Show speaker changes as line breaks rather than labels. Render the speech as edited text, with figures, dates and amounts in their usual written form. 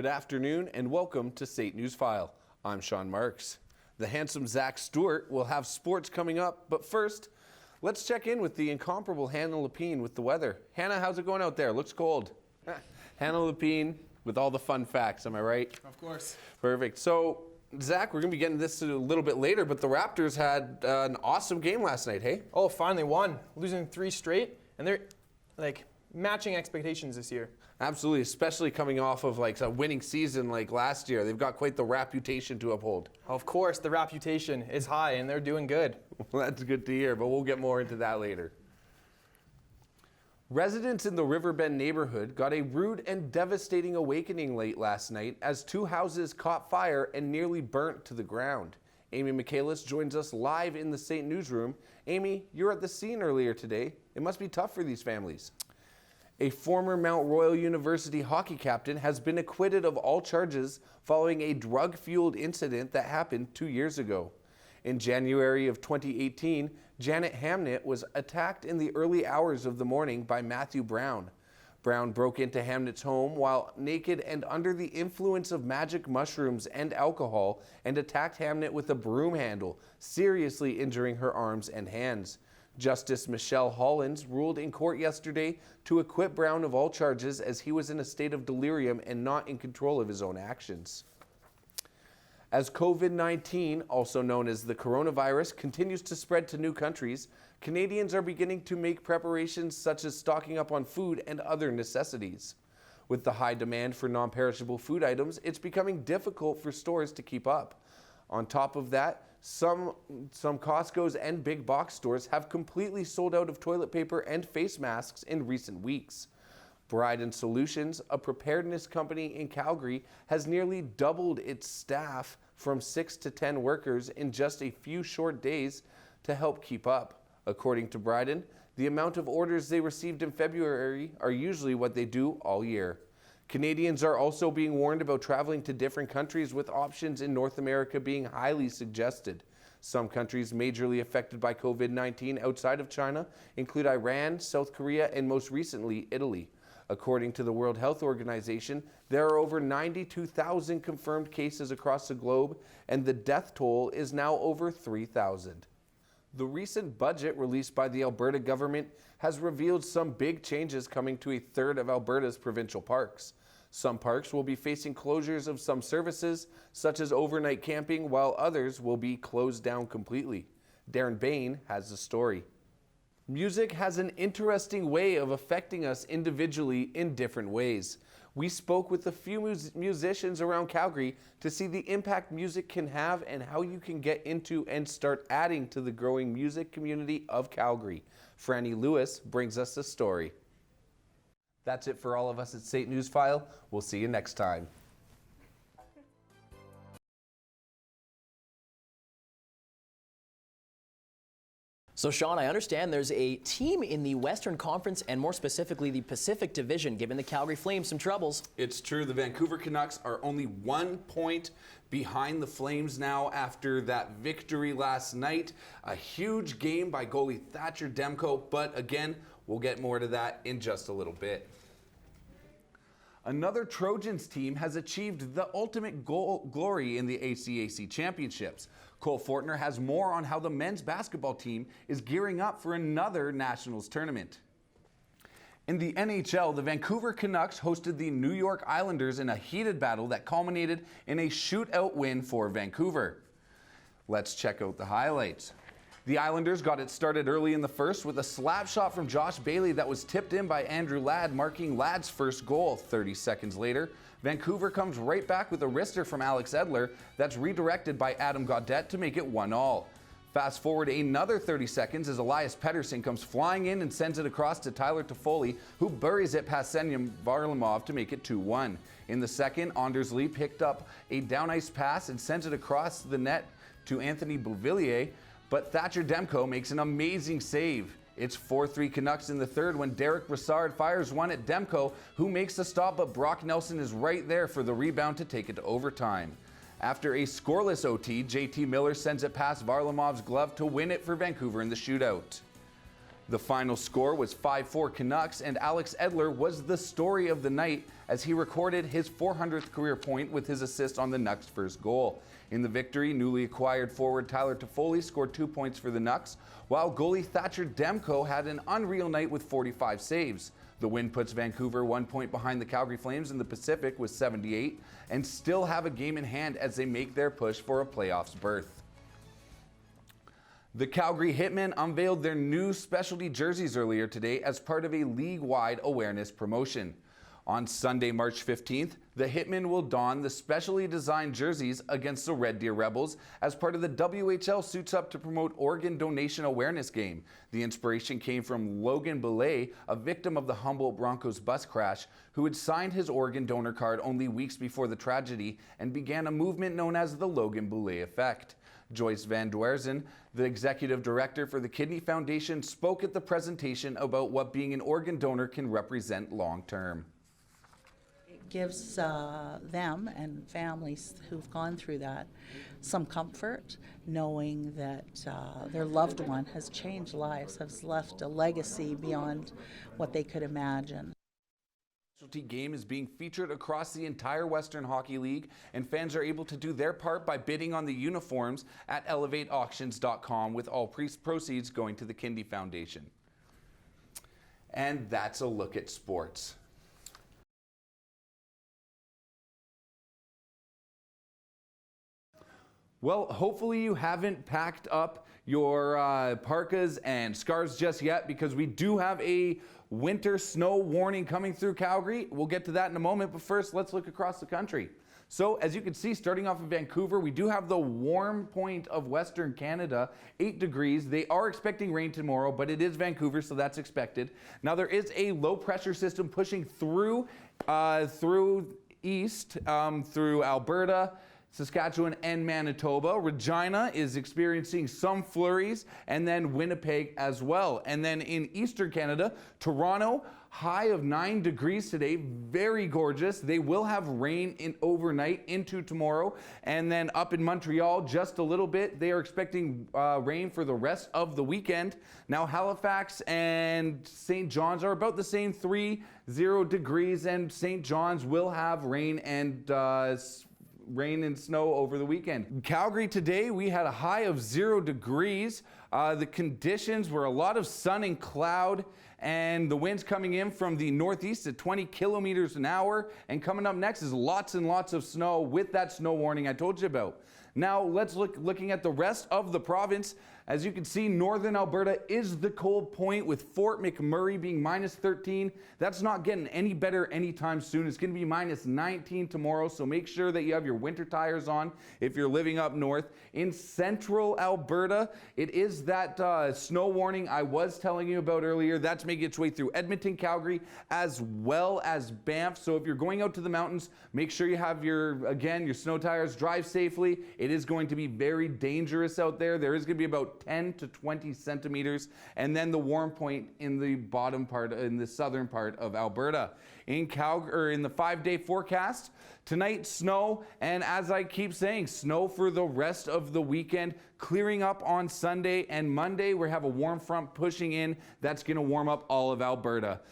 Good afternoon and welcome to SAIT News File. I'm Sean Marks. The handsome Zach Stewart will have sports coming up, but first, let's check in with the incomparable Hannah Lapine with the weather. Hannah, how's it going out there? Looks cold. Hannah Lapine with all the fun facts, am I right?
Of course.
Perfect. So, Zach, we're going to be getting this a little bit later, but the Raptors had an awesome game last night, hey?
Oh, finally won. Losing 3 straight, and they're like matching expectations this year.
Absolutely, especially coming off of like a winning season like last year. They've got quite the reputation to uphold.
Of course, the reputation is high, and they're doing good.
Well, that's good to hear, but we'll get more into that later. Residents in the Riverbend neighborhood got a rude and devastating awakening late last night as 2 houses caught fire and nearly burnt to the ground. Amy Michaelis joins us live in the SAIT newsroom. Amy, you're at the scene earlier today. It must be tough for these families. A former Mount Royal University hockey captain has been acquitted of all charges following a drug-fueled incident that happened 2 years ago. In January of 2018, Janet Hamnett was attacked in the early hours of the morning by Matthew Brown. Brown broke into Hamnett's home while naked and under the influence of magic mushrooms and alcohol and attacked Hamnett with a broom handle, seriously injuring her arms and hands. Justice Michelle Hollins ruled in court yesterday to acquit Brown of all charges as he was in a state of delirium and not in control of his own actions. As COVID-19, also known as the coronavirus, continues to spread to new countries, Canadians are beginning to make preparations such as stocking up on food and other necessities. With the high demand for non-perishable food items, it's becoming difficult for stores to keep up. On top of that, some Costco's and big box stores have completely sold out of toilet paper and face masks in recent weeks. Bryden Solutions, a preparedness company in Calgary, has nearly doubled its staff from 6 to 10 workers in just a few short days to help keep up. According to Bryden, the amount of orders they received in February are usually what they do all year. Canadians are also being warned about traveling to different countries, with options in North America being highly suggested. Some countries majorly affected by COVID-19 outside of China include Iran, South Korea, and most recently, Italy. According to the World Health Organization, there are over 92,000 confirmed cases across the globe, and the death toll is now over 3,000. The recent budget released by the Alberta government has revealed some big changes coming to a third of Alberta's provincial parks. Some parks will be facing closures of some services, such as overnight camping, while others will be closed down completely. Darren Bain has the story. Music has an interesting way of affecting us individually in different ways. We spoke with a few musicians around Calgary to see the impact music can have and how you can get into and start adding to the growing music community of Calgary. Franny Lewis brings us the story. That's it for all of us at SAIT News File. We'll see you next time.
So, Sean, I understand there's a team in the Western Conference and more specifically the Pacific Division giving the Calgary Flames some troubles.
It's true. The Vancouver Canucks are only 1 point behind the Flames now after that victory last night. A huge game by goalie Thatcher Demko, but again, we'll get more to that in just a little bit. Another Trojans team has achieved the ultimate glory in the ACAC Championships. Cole Fortner has more on how the men's basketball team is gearing up for another Nationals tournament. In the NHL, the Vancouver Canucks hosted the New York Islanders in a heated battle that culminated in a shootout win for Vancouver. Let's check out the highlights. The Islanders got it started early in the first with a slap shot from Josh Bailey that was tipped in by Andrew Ladd, marking Ladd's first goal. 30 seconds later, Vancouver comes right back with a wrister from Alex Edler that's redirected by Adam Gaudette to make it 1-1. Fast forward another 30 seconds as Elias Pettersson comes flying in and sends it across to Tyler Toffoli, who buries it past Semyon Varlamov to make it 2-1. In the second, Anders Lee picked up a down ice pass and sends it across the net to Anthony Beauvillier, but Thatcher Demko makes an amazing save. It's 4-3 Canucks in the third when Derek Brassard fires one at Demko, who makes the stop, but Brock Nelson is right there for the rebound to take it to overtime. After a scoreless OT, JT Miller sends it past Varlamov's glove to win it for Vancouver in the shootout. The final score was 5-4 Canucks, and Alex Edler was the story of the night as he recorded his 400th career point with his assist on the Nucks' first goal. In the victory, newly acquired forward Tyler Toffoli scored 2 points for the Nucks, while goalie Thatcher Demko had an unreal night with 45 saves. The win puts Vancouver 1 point behind the Calgary Flames in the Pacific with 78, and still have a game in hand as they make their push for a playoffs berth. The Calgary Hitmen unveiled their new specialty jerseys earlier today as part of a league-wide awareness promotion. On Sunday, March 15th, the Hitmen will don the specially designed jerseys against the Red Deer Rebels as part of the WHL Suits Up to promote organ donation awareness game. The inspiration came from Logan Belay, a victim of the Humboldt Broncos bus crash, who had signed his organ donor card only weeks before the tragedy and began a movement known as the Logan Belay Effect. Joyce Van Dwerzen, the executive director for the Kidney Foundation, spoke at the presentation about what being an organ donor can represent long term.
It gives them and families who've gone through that some comfort, knowing that their loved one has changed lives, has left a legacy beyond what they could imagine.
The specialty game is being featured across the entire Western Hockey League, and fans are able to do their part by bidding on the uniforms at elevateauctions.com, with all proceeds going to the Kidney Foundation. And that's a look at sports. Well, hopefully you haven't packed up your parkas and scarves just yet, because we do have a winter snow warning coming through Calgary. We'll get to that in a moment, but first let's look across the country. So as you can see, starting off in Vancouver, we do have the warm point of Western Canada, 8 degrees. They are expecting rain tomorrow, but it is Vancouver, so that's expected. Now there is a low pressure system pushing through east, through Alberta, Saskatchewan, and Manitoba. Regina is experiencing some flurries, and then Winnipeg as well. And then in Eastern Canada, Toronto, high of 9 degrees today, very gorgeous. They will have rain overnight into tomorrow. And then up in Montreal, just a little bit. They are expecting rain for the rest of the weekend. Now Halifax and St. John's are about the same, 30 degrees, and St. John's will have rain and snow over the weekend. In Calgary today, we had a high of 0 degrees. The conditions were a lot of sun and cloud, and the winds coming in from the northeast at 20 kilometers an hour. And coming up next is lots and lots of snow with that snow warning I told you about. Now let's looking at the rest of the province. As you can see, northern Alberta is the cold point, with Fort McMurray being minus 13. That's not getting any better anytime soon. It's going to be minus 19 tomorrow, so make sure that you have your winter tires on if you're living up north. In central Alberta, it is that snow warning I was telling you about earlier. That's making its way through Edmonton, Calgary, as well as Banff. So if you're going out to the mountains, make sure you have your snow tires. Drive safely. It is going to be very dangerous out there. There is going to be about 10 to 20 centimeters, and then the warm point in the bottom part, in the southern part of Alberta. In Calgary, in the 5-day forecast, tonight snow, and as I keep saying, snow for the rest of the weekend, clearing up on Sunday and Monday. We have a warm front pushing in that's going to warm up all of Alberta.